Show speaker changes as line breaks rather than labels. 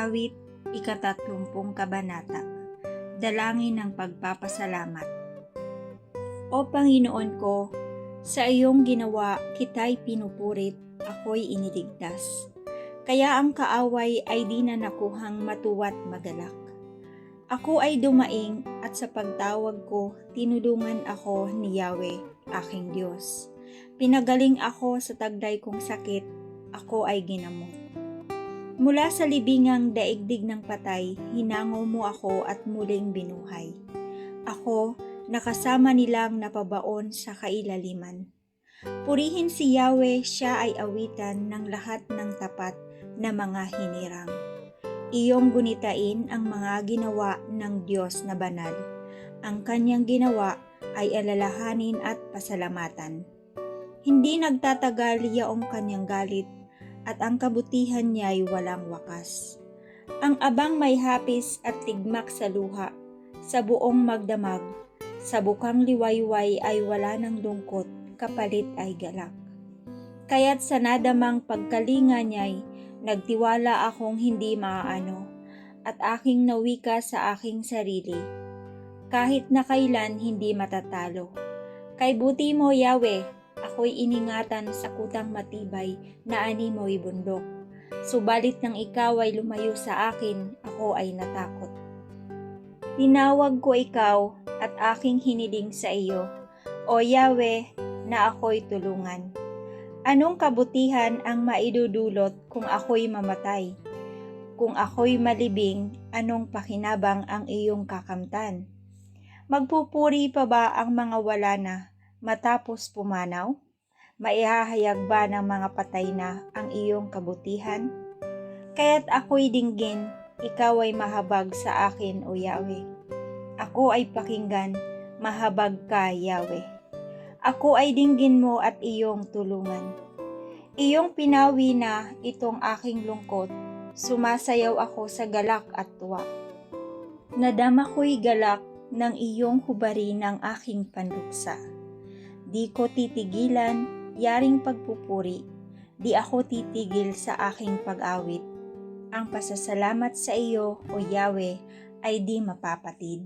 Awit, ika-30 kabanata. Dalangin ng pagpapasalamat. O Panginoon ko, sa iyong ginawa kita'y pinupurit, ako'y iniligtas. Kaya ang kaaway ay di na nakuhang matuwa't magalak. Ako ay dumaing at sa pagtawag ko, tinulungan ako ni Yahweh, aking Diyos. Pinagaling ako sa tagday kong sakit, ako ay ginamot. Mula sa libingang daigdig ng patay, hinango mo ako at muling binuhay. Ako, nakasama nilang napabaon sa kailaliman. Purihin si Yahweh, siya ay awitan ng lahat ng tapat na mga hinirang. Iyong gunitain ang mga ginawa ng Diyos na banal. Ang kanyang ginawa ay alalahanin at pasalamatan. Hindi nagtatagal yaong kanyang galit, at ang kabutihan niya'y walang wakas. Ang abang may hapis at tigmak sa luha, sa buong magdamag, sa bukang liwayway ay wala ng lungkot, kapalit ay galak. Kaya't sa nadamang pagkalinga niya'y nagtiwala akong hindi maaano, at aking nawika sa aking sarili, kahit na kailan hindi matatalo. Kay buti mo, Yahweh, ako'y iningatan sa kutang matibay na animoy bundok. Subalit nang ikaw ay lumayo sa akin, ako ay natakot. Tinawag ko ikaw at aking hiniling sa iyo, O Yahweh, na ako'y tulungan. Anong kabutihan ang maidudulot kung ako'y mamatay? Kung ako'y malibing, anong pakinabang ang iyong kakamtan? Magpupuri pa ba ang mga wala na matapos pumanaw? Maihahayag ba ng mga patay na ang iyong kabutihan? Kaya't ako'y dinggin, ikaw ay mahabag sa akin, O Yahweh. Ako ay pakinggan, mahabag ka, Yahweh. Ako ay dinggin mo at iyong tulungan. Iyong pinawi na itong aking lungkot, sumasayaw ako sa galak at tuwa. Nadama ko'y galak ng iyong hubari ng aking panluksa. Di ko titigilan, yaring pagpupuri, di ako titigil sa aking pag-awit. Ang pasasalamat sa iyo, O Yahweh, ay di mapapatid.